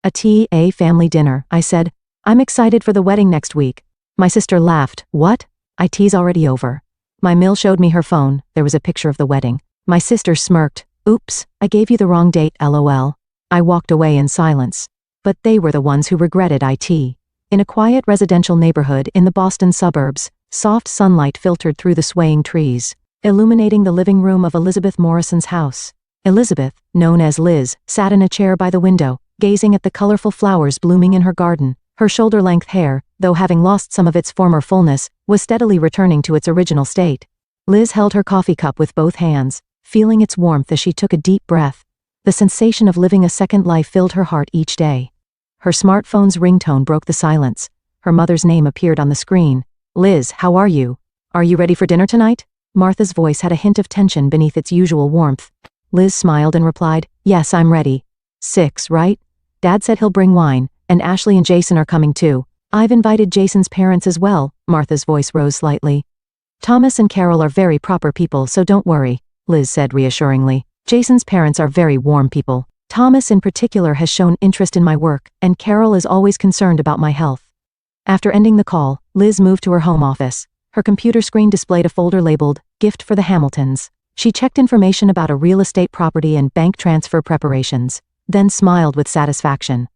A family dinner, I said. I'm excited for the wedding next week. My sister laughed. What? It's already over. My Mill showed me her phone. There was a picture of the wedding. My sister smirked. Oops, I gave you the wrong date, lol. I walked away in silence. But they were the ones who regretted it. In a quiet residential neighborhood in the Boston suburbs, soft sunlight filtered through the swaying trees, illuminating the living room of Elizabeth Morrison's house. Elizabeth, known as Liz, sat in a chair by the window, gazing at the colorful flowers blooming in her garden. Her shoulder-length hair, though having lost some of its former fullness, was steadily returning to its original state. Liz held her coffee cup with both hands, feeling its warmth as she took a deep breath. The sensation of living a second life filled her heart each day. Her smartphone's ringtone broke the silence. Her mother's name appeared on the screen. Liz, how are you? Are you ready for dinner tonight? Martha's voice had a hint of tension beneath its usual warmth. Liz smiled and replied, yes, I'm ready. 6, right? Dad said he'll bring wine, and Ashley and Jason are coming too. I've invited Jason's parents as well. Martha's voice rose slightly. Thomas and Carol are very proper people, so don't worry, Liz said reassuringly. Jason's parents are very warm people. Thomas in particular has shown interest in my work, and Carol is always concerned about my health. After ending the call, Liz moved to her home office. Her computer screen displayed a folder labeled, Gift for the Hamiltons. She checked information about a real estate property and bank transfer preparations, then smiled with satisfaction.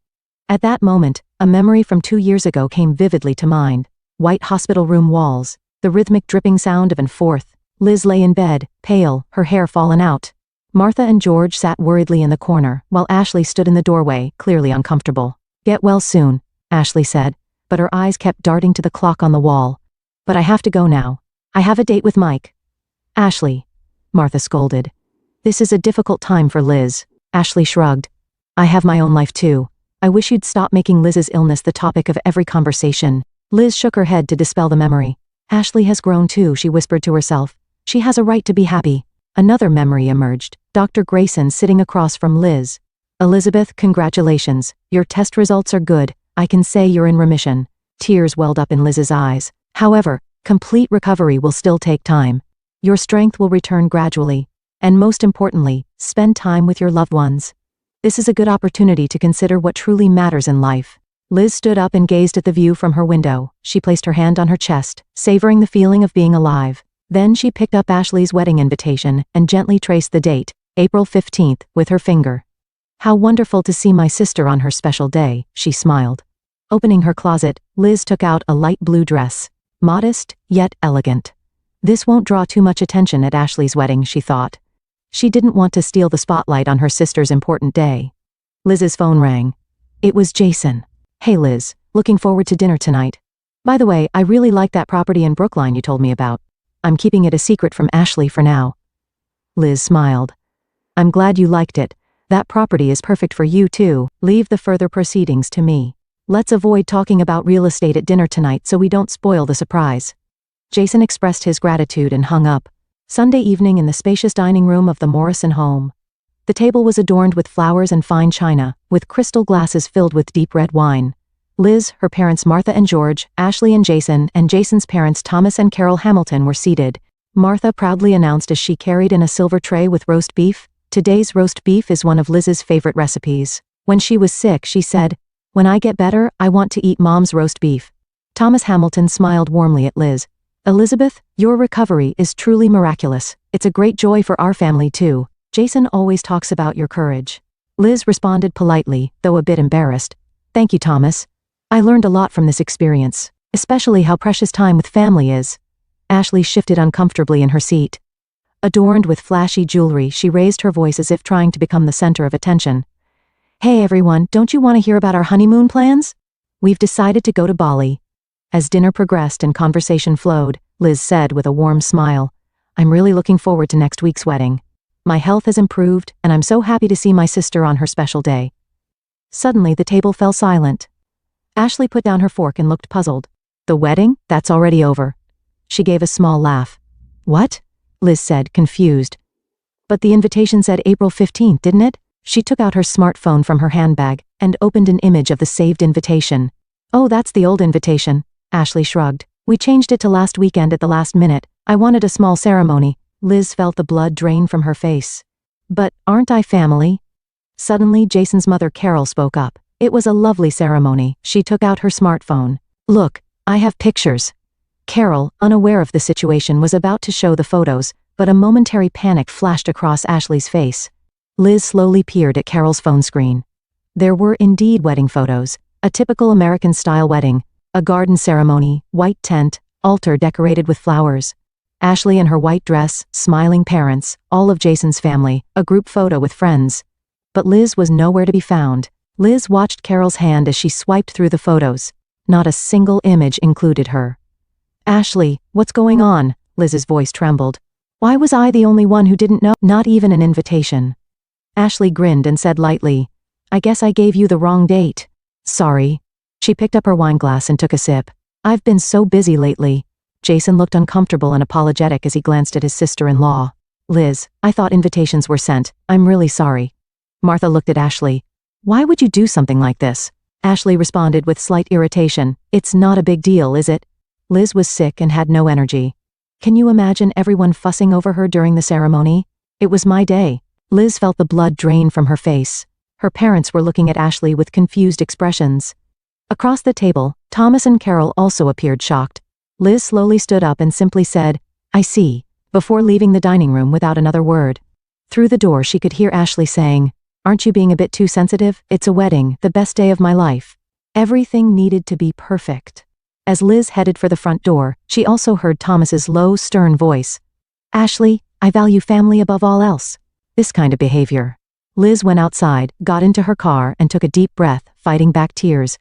At that moment, a memory from 2 years ago came vividly to mind. White hospital room walls, the rhythmic dripping sound of an fourth. Liz lay in bed, pale, her hair fallen out. Martha and George sat worriedly in the corner, while Ashley stood in the doorway, clearly uncomfortable. Get well soon, Ashley said, but her eyes kept darting to the clock on the wall. But I have to go now. I have a date with Mike. Ashley, Martha scolded. This is a difficult time for Liz. Ashley shrugged. I have my own life too. I wish you'd stop making Liz's illness the topic of every conversation. Liz shook her head to dispel the memory. Ashley has grown too, she whispered to herself. She has a right to be happy. Another memory emerged. Dr. Grayson sitting across from Liz. Elizabeth, congratulations. Your test results are good. I can say you're in remission. Tears welled up in Liz's eyes. However, complete recovery will still take time. Your strength will return gradually. And most importantly, spend time with your loved ones. This is a good opportunity to consider what truly matters in life. Liz stood up and gazed at the view from her window. She placed her hand on her chest, savoring the feeling of being alive. Then she picked up Ashley's wedding invitation and gently traced the date, April 15th, with her finger. How wonderful to see my sister on her special day, she smiled. Opening her closet, Liz took out a light blue dress. Modest, yet elegant. This won't draw too much attention at Ashley's wedding, she thought. She didn't want to steal the spotlight on her sister's important day. Liz's phone rang. It was Jason. Hey Liz, looking forward to dinner tonight. By the way, I really like that property in Brookline you told me about. I'm keeping it a secret from Ashley for now. Liz smiled. I'm glad you liked it. That property is perfect for you too. Leave the further proceedings to me. Let's avoid talking about real estate at dinner tonight so we don't spoil the surprise. Jason expressed his gratitude and hung up. Sunday evening in the spacious dining room of the Morrison home. The table was adorned with flowers and fine china, with crystal glasses filled with deep red wine. Liz, her parents Martha and George, Ashley and Jason's parents Thomas and Carol Hamilton were seated. Martha proudly announced as she carried in a silver tray with roast beef. Today's roast beef is one of Liz's favorite recipes. When she was sick, she said, "When I get better, I want to eat Mom's roast beef." Thomas Hamilton smiled warmly at Liz. Elizabeth, your recovery is truly miraculous. It's a great joy for our family too. Jason always talks about your courage. Liz responded politely, though a bit embarrassed. Thank you, Thomas. I learned a lot from this experience, especially how precious time with family is. Ashley shifted uncomfortably in her seat. Adorned with flashy jewelry, she raised her voice as if trying to become the center of attention. Hey everyone, don't you want to hear about our honeymoon plans? We've decided to go to Bali. As dinner progressed and conversation flowed, Liz said with a warm smile, I'm really looking forward to next week's wedding. My health has improved, and I'm so happy to see my sister on her special day. Suddenly the table fell silent. Ashley put down her fork and looked puzzled. The wedding? That's already over. She gave a small laugh. What? Liz said, confused. But the invitation said April 15th, didn't it? She took out her smartphone from her handbag and opened an image of the saved invitation. Oh, that's the old invitation. Ashley shrugged. We changed it to last weekend at the last minute. I wanted a small ceremony. Liz felt the blood drain from her face. But aren't I family? Suddenly, Jason's mother Carol spoke up. It was a lovely ceremony. She took out her smartphone. Look, I have pictures. Carol, unaware of the situation, was about to show the photos, but a momentary panic flashed across Ashley's face. Liz slowly peered at Carol's phone screen. There were indeed wedding photos, a typical American-style wedding, a garden ceremony, white tent, altar decorated with flowers. Ashley in her white dress, smiling parents, all of Jason's family, a group photo with friends. But Liz was nowhere to be found. Liz watched Carol's hand as she swiped through the photos. Not a single image included her. Ashley, what's going on? Liz's voice trembled. Why was I the only one who didn't know? Not even an invitation. Ashley grinned and said lightly, I guess I gave you the wrong date. Sorry. She picked up her wine glass and took a sip. I've been so busy lately. Jason looked uncomfortable and apologetic as he glanced at his sister-in-law. Liz, I thought invitations were sent. I'm really sorry. Martha looked at Ashley. Why would you do something like this? Ashley responded with slight irritation. It's not a big deal, is it? Liz was sick and had no energy. Can you imagine everyone fussing over her during the ceremony? It was my day. Liz felt the blood drain from her face. Her parents were looking at Ashley with confused expressions. Across the table, Thomas and Carol also appeared shocked. Liz slowly stood up and simply said, I see, before leaving the dining room without another word. Through the door she could hear Ashley saying, Aren't you being a bit too sensitive? It's a wedding, the best day of my life. Everything needed to be perfect. As Liz headed for the front door, she also heard Thomas's low, stern voice. Ashley, I value family above all else. This kind of behavior. Liz went outside, got into her car, and took a deep breath, fighting back tears.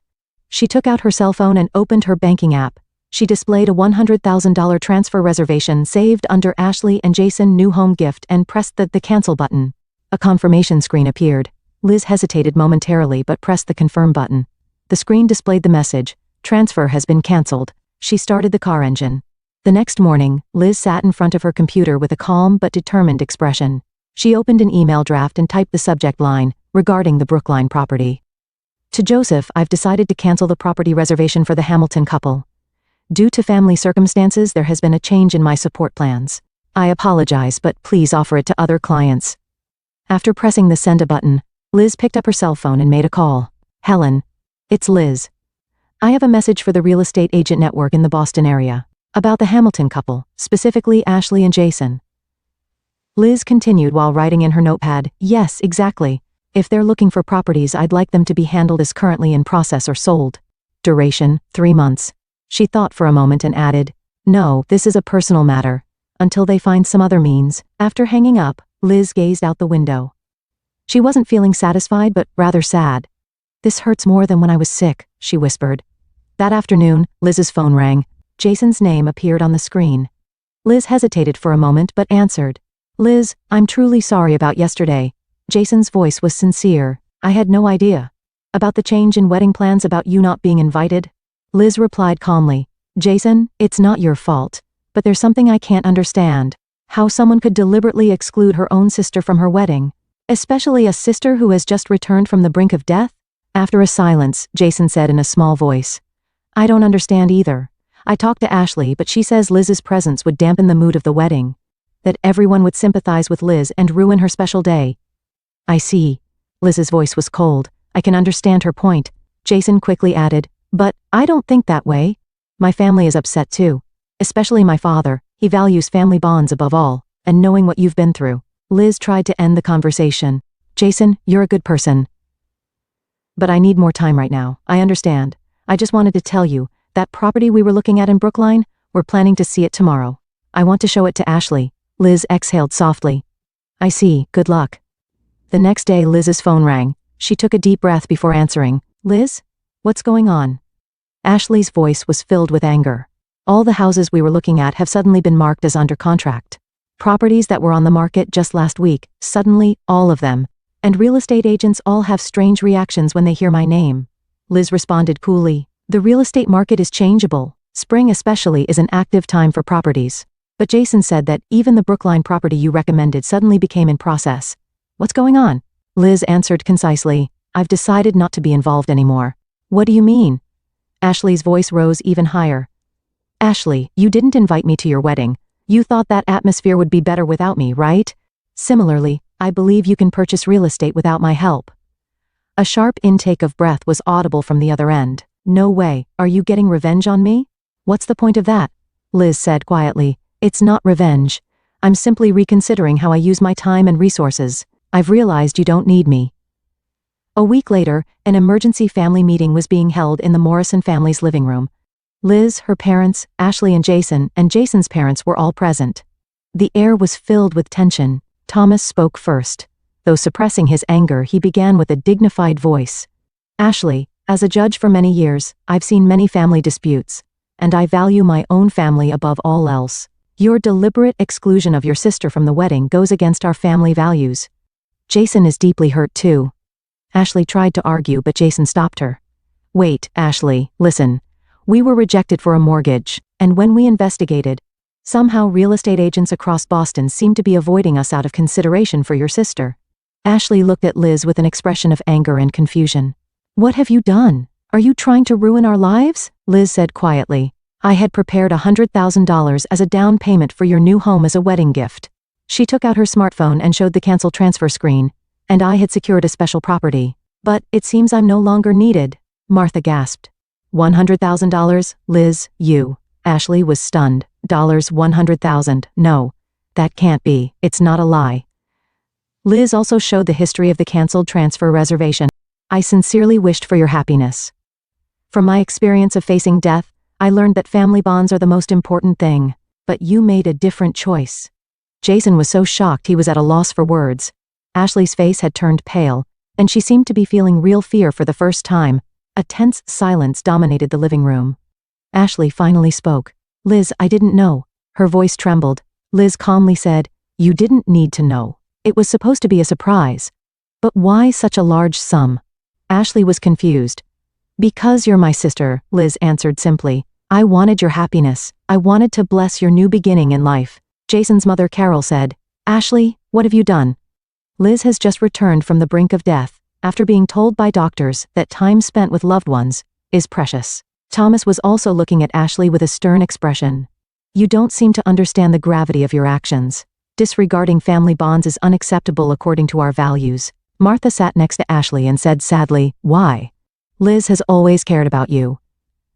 She took out her cell phone and opened her banking app. She displayed a $100,000 transfer reservation saved under Ashley and Jason new home gift and pressed the cancel button. A confirmation screen appeared. Liz hesitated momentarily but pressed the confirm button. The screen displayed the message, transfer has been cancelled. She started the car engine. The next morning, Liz sat in front of her computer with a calm but determined expression. She opened an email draft and typed the subject line, regarding the Brookline property. To Joseph, I've decided to cancel the property reservation for the Hamilton couple. Due to family circumstances, there has been a change in my support plans. I apologize, but please offer it to other clients. After pressing the send a button, Liz picked up her cell phone and made a call. Helen. It's Liz. I have a message for the real estate agent network in the Boston area. About the Hamilton couple, specifically Ashley and Jason. Liz continued while writing in her notepad, Yes, exactly. If they're looking for properties, I'd like them to be handled as currently in process or sold. Duration, 3 months. She thought for a moment and added, No, this is a personal matter. Until they find some other means. After hanging up, Liz gazed out the window. She wasn't feeling satisfied but rather sad. This hurts more than when I was sick, she whispered. That afternoon, Liz's phone rang. Jason's name appeared on the screen. Liz hesitated for a moment but answered. Liz, I'm truly sorry about yesterday. Jason's voice was sincere. I had no idea. About the change in wedding plans, about you not being invited? Liz replied calmly. Jason, it's not your fault. But there's something I can't understand. How someone could deliberately exclude her own sister from her wedding. Especially a sister who has just returned from the brink of death? After a silence, Jason said in a small voice. I don't understand either. I talked to Ashley, but she says Liz's presence would dampen the mood of the wedding. That everyone would sympathize with Liz and ruin her special day. I see. Liz's voice was cold. I can understand her point. Jason quickly added, But I don't think that way. My family is upset too. Especially my father. He values family bonds above all. And knowing what you've been through. Liz tried to end the conversation. Jason, you're a good person. But I need more time right now. I understand. I just wanted to tell you, that property we were looking at in Brookline, we're planning to see it tomorrow. I want to show it to Ashley. Liz exhaled softly. I see, good luck. The next day Liz's phone rang. She took a deep breath before answering. Liz? What's going on? Ashley's voice was filled with anger. All the houses we were looking at have suddenly been marked as under contract. Properties that were on the market just last week, suddenly, all of them. And real estate agents all have strange reactions when they hear my name. Liz responded coolly. The real estate market is changeable. Spring especially is an active time for properties. But Jason said that even the Brookline property you recommended suddenly became in process. What's going on? Liz answered concisely. I've decided not to be involved anymore. What do you mean? Ashley's voice rose even higher. Ashley, you didn't invite me to your wedding. You thought that atmosphere would be better without me, right? Similarly, I believe you can purchase real estate without my help. A sharp intake of breath was audible from the other end. No way, are you getting revenge on me? What's the point of that? Liz said quietly. It's not revenge. I'm simply reconsidering how I use my time and resources. I've realized you don't need me. A week later, an emergency family meeting was being held in the Morrison family's living room. Liz, her parents, Ashley and Jason's parents were all present. The air was filled with tension. Thomas spoke first. Though suppressing his anger, he began with a dignified voice. Ashley, as a judge for many years, I've seen many family disputes, and I value my own family above all else. Your deliberate exclusion of your sister from the wedding goes against our family values. Jason is deeply hurt too. Ashley tried to argue, but Jason stopped her. Wait, Ashley, listen. We were rejected for a mortgage, and when we investigated, somehow real estate agents across Boston seemed to be avoiding us out of consideration for your sister. Ashley looked at Liz with an expression of anger and confusion. What have you done? Are you trying to ruin our lives? Liz said quietly. I had prepared $100,000 as a down payment for your new home as a wedding gift. She took out her smartphone and showed the cancel transfer screen, and I had secured a special property. But it seems I'm no longer needed. Martha gasped. $100,000, Liz, you. Ashley was stunned. $100,000, no. That can't be, it's not a lie. Liz also showed the history of the canceled transfer reservation. I sincerely wished for your happiness. From my experience of facing death, I learned that family bonds are the most important thing, but you made a different choice. Jason was so shocked he was at a loss for words. Ashley's face had turned pale, and she seemed to be feeling real fear for the first time. A tense silence dominated the living room. Ashley finally spoke. Liz, I didn't know. Her voice trembled. Liz calmly said, you didn't need to know. It was supposed to be a surprise. But why such a large sum? Ashley was confused. Because you're my sister, Liz answered simply. I wanted your happiness. I wanted to bless your new beginning in life. Jason's mother Carol said, Ashley, what have you done? Liz has just returned from the brink of death, after being told by doctors that time spent with loved ones is precious. Thomas was also looking at Ashley with a stern expression. You don't seem to understand the gravity of your actions. Disregarding family bonds is unacceptable according to our values. Martha sat next to Ashley and said sadly, why? Liz has always cared about you.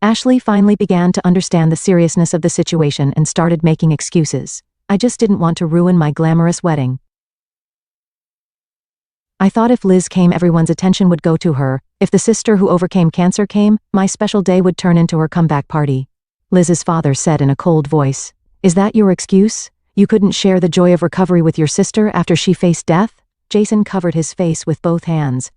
Ashley finally began to understand the seriousness of the situation and started making excuses. I just didn't want to ruin my glamorous wedding. I thought if Liz came, everyone's attention would go to her. If the sister who overcame cancer came, my special day would turn into her comeback party. Liz's father said in a cold voice, is that your excuse? You couldn't share the joy of recovery with your sister after she faced death? Jason covered his face with both hands.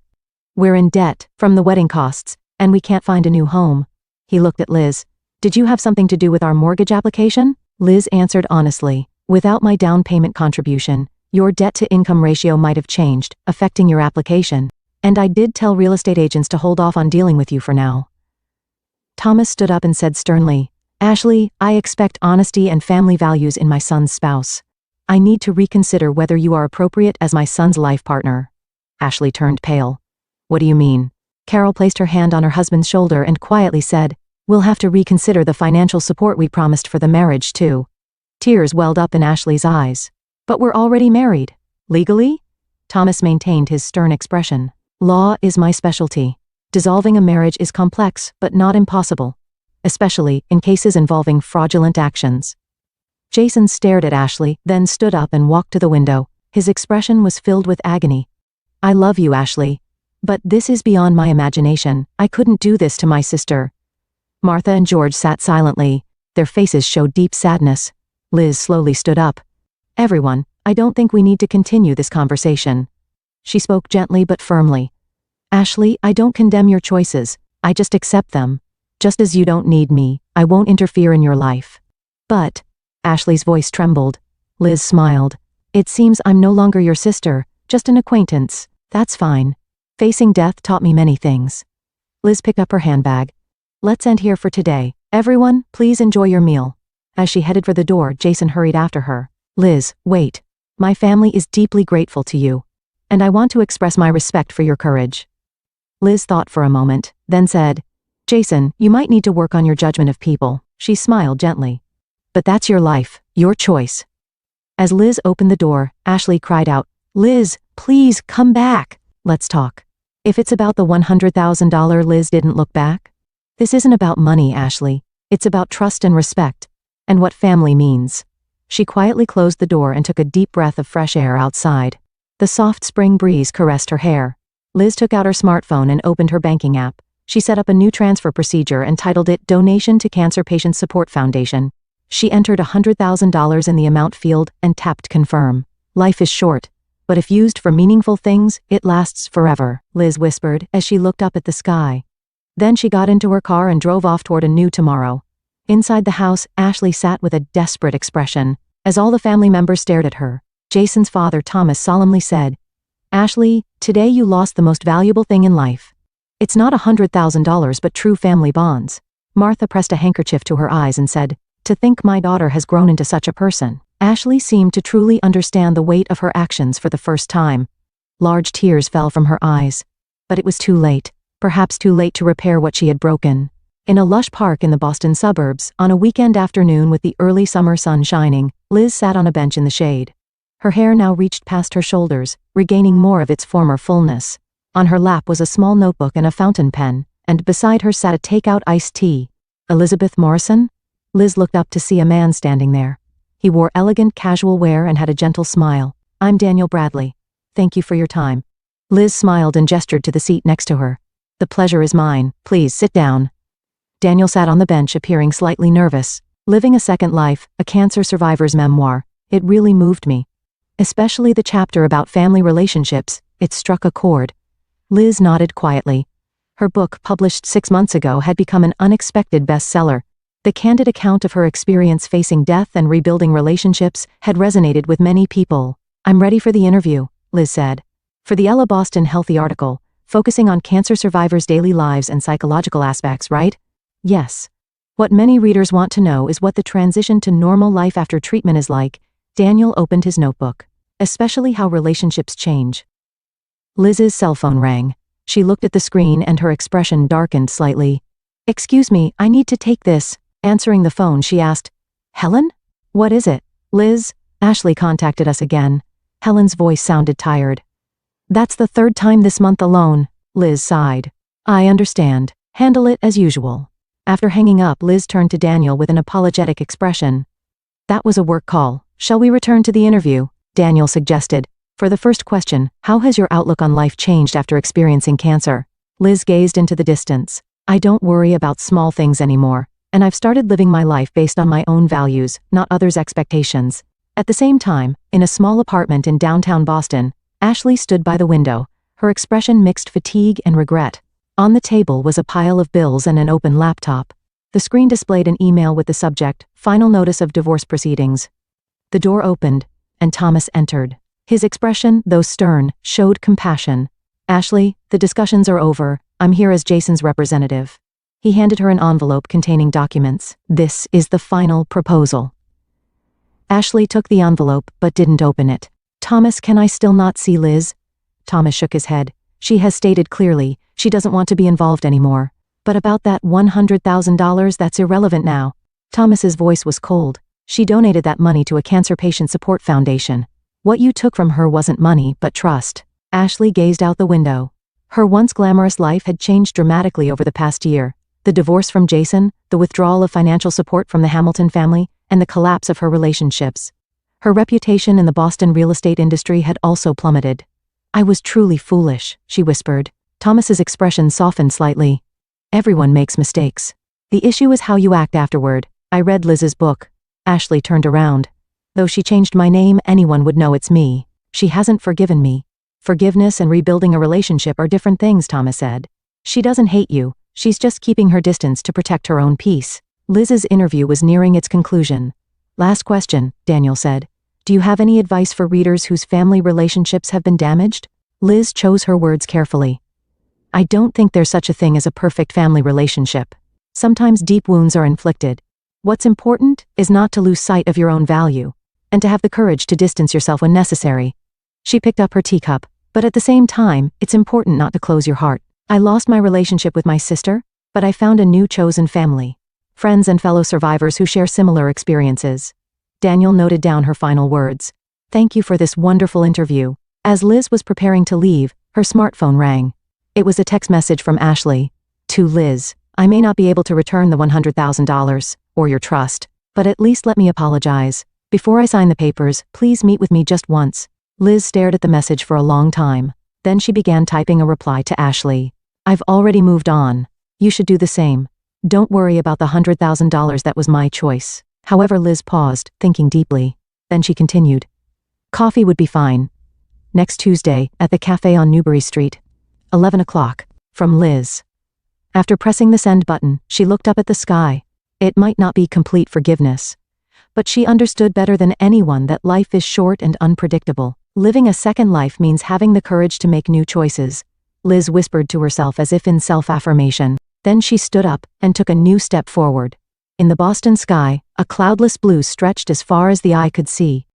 We're in debt from the wedding costs, and we can't find a new home. He looked at Liz. Did you have something to do with our mortgage application? Liz answered honestly. Without my down payment contribution, your debt-to-income ratio might have changed, affecting your application. And I did tell real estate agents to hold off on dealing with you for now. Thomas stood up and said sternly, Ashley, I expect honesty and family values in my son's spouse. I need to reconsider whether you are appropriate as my son's life partner. Ashley turned pale. What do you mean? Carol placed her hand on her husband's shoulder and quietly said, we'll have to reconsider the financial support we promised for the marriage too. Tears welled up in Ashley's eyes. But we're already married. Legally? Thomas maintained his stern expression. Law is my specialty. Dissolving a marriage is complex, but not impossible. Especially in cases involving fraudulent actions. Jason stared at Ashley, then stood up and walked to the window. His expression was filled with agony. I love you, Ashley. But this is beyond my imagination. I couldn't do this to my sister. Martha and George sat silently. Their faces showed deep sadness. Liz slowly stood up. Everyone, I don't think we need to continue this conversation. She spoke gently but firmly. Ashley, I don't condemn your choices. I just accept them. Just as you don't need me, I won't interfere in your life. But, Ashley's voice trembled. Liz smiled. It seems I'm no longer your sister, just an acquaintance. That's fine. Facing death taught me many things. Liz picked up her handbag. Let's end here for today. Everyone, please enjoy your meal. As she headed for the door, Jason hurried after her. Liz, wait. My family is deeply grateful to you. And I want to express my respect for your courage. Liz thought for a moment, then said, Jason, you might need to work on your judgment of people. She smiled gently. But that's your life, your choice. As Liz opened the door, Ashley cried out, Liz, please come back. Let's talk. If it's about the $100,000, Liz didn't look back. This isn't about money, Ashley. It's about trust and respect, and what family means. She quietly closed the door and took a deep breath of fresh air outside. The soft spring breeze caressed her hair. Liz took out her smartphone and opened her banking app. She set up a new transfer procedure and titled it Donation to Cancer Patient Support Foundation. She entered $100,000 in the amount field and tapped confirm. Life is short, but if used for meaningful things, it lasts forever, Liz whispered as she looked up at the sky. Then she got into her car and drove off toward a new tomorrow. Inside the house, Ashley sat with a desperate expression. As all the family members stared at her, Jason's father, Thomas, solemnly said, "Ashley, today you lost the most valuable thing in life. It's not $100,000 but true family bonds." Martha pressed a handkerchief to her eyes and said, "To think my daughter has grown into such a person." Ashley seemed to truly understand the weight of her actions for the first time. Large tears fell from her eyes. But it was too late, perhaps too late to repair what she had broken. In a lush park in the Boston suburbs, on a weekend afternoon with the early summer sun shining, Liz sat on a bench in the shade. Her hair now reached past her shoulders, regaining more of its former fullness. On her lap was a small notebook and a fountain pen, and beside her sat a takeout iced tea. Elizabeth Morrison? Liz looked up to see a man standing there. He wore elegant casual wear and had a gentle smile. "I'm Daniel Bradley. Thank you for your time." Liz smiled and gestured to the seat next to her. "The pleasure is mine. Please sit down." Daniel sat on the bench, appearing slightly nervous. Living a Second Life, a cancer survivor's memoir. It really moved me. Especially the chapter about family relationships. It struck a chord. Liz nodded quietly. Her book, published 6 months ago, had become an unexpected bestseller. The candid account of her experience facing death and rebuilding relationships had resonated with many people. "I'm ready for the interview," Liz said. For the Ella Boston Healthy article, focusing on cancer survivors' daily lives and psychological aspects, right? "Yes. What many readers want to know is what the transition to normal life after treatment is like." Daniel opened his notebook. "Especially how relationships change." Liz's cell phone rang. She looked at the screen and her expression darkened slightly. "Excuse me, I need to take this." Answering the phone, she asked, "Helen? What is it?" "Liz, Ashley contacted us again." Helen's voice sounded tired. "That's the 3rd time this month alone," Liz sighed. "I understand. Handle it as usual." After hanging up, Liz turned to Daniel with an apologetic expression. "That was a work call. Shall we return to the interview?" Daniel suggested. "For the first question, how has your outlook on life changed after experiencing cancer?" Liz gazed into the distance. "I don't worry about small things anymore, and I've started living my life based on my own values, not others' expectations." At the same time, in a small apartment in downtown Boston, Ashley stood by the window, her expression mixed fatigue and regret. On the table was a pile of bills and an open laptop. The screen displayed an email with the subject, "Final Notice of Divorce Proceedings." The door opened, and Thomas entered. His expression, though stern, showed compassion. "Ashley, the discussions are over. I'm here as Jason's representative." He handed her an envelope containing documents. "This is the final proposal." Ashley took the envelope but didn't open it. "Thomas, can I still not see Liz?" Thomas shook his head. "She has stated clearly, she doesn't want to be involved anymore. But about that $100,000, that's irrelevant now." Thomas's voice was cold. "She donated that money to a cancer patient support foundation. What you took from her wasn't money, but trust." Ashley gazed out the window. Her once glamorous life had changed dramatically over the past year. The divorce from Jason, the withdrawal of financial support from the Hamilton family, and the collapse of her relationships. Her reputation in the Boston real estate industry had also plummeted. "I was truly foolish," she whispered. Thomas's expression softened slightly. "Everyone makes mistakes. The issue is how you act afterward. I read Liz's book." Ashley turned around. "Though she changed my name, anyone would know it's me. She hasn't forgiven me." "Forgiveness and rebuilding a relationship are different things," Thomas said. "She doesn't hate you. She's just keeping her distance to protect her own peace." Liz's interview was nearing its conclusion. "Last question," Daniel said. "Do you have any advice for readers whose family relationships have been damaged?" Liz chose her words carefully. "I don't think there's such a thing as a perfect family relationship. Sometimes deep wounds are inflicted. What's important is not to lose sight of your own value, and to have the courage to distance yourself when necessary." She picked up her teacup. "But at the same time, it's important not to close your heart. I lost my relationship with my sister, but I found a new chosen family. Friends and fellow survivors who share similar experiences." Daniel noted down her final words. "Thank you for this wonderful interview." As Liz was preparing to leave, her smartphone rang. It was a text message from Ashley. To Liz. I may not be able to return the $100,000, or your trust, but at least let me apologize. Before I sign the papers, please meet with me just once. Liz stared at the message for a long time. Then she began typing a reply to Ashley. I've already moved on. You should do the same. Don't worry about the $100,000, that was my choice. However, Liz paused, thinking deeply. Then she continued. Coffee would be fine. Next Tuesday, at the cafe on Newbury Street. 11 o'clock. From Liz. After pressing the send button, she looked up at the sky. It might not be complete forgiveness, but she understood better than anyone that life is short and unpredictable. Living a second life means having the courage to make new choices. Liz whispered to herself as if in self-affirmation. Then she stood up and took a new step forward. In the Boston sky, a cloudless blue stretched as far as the eye could see.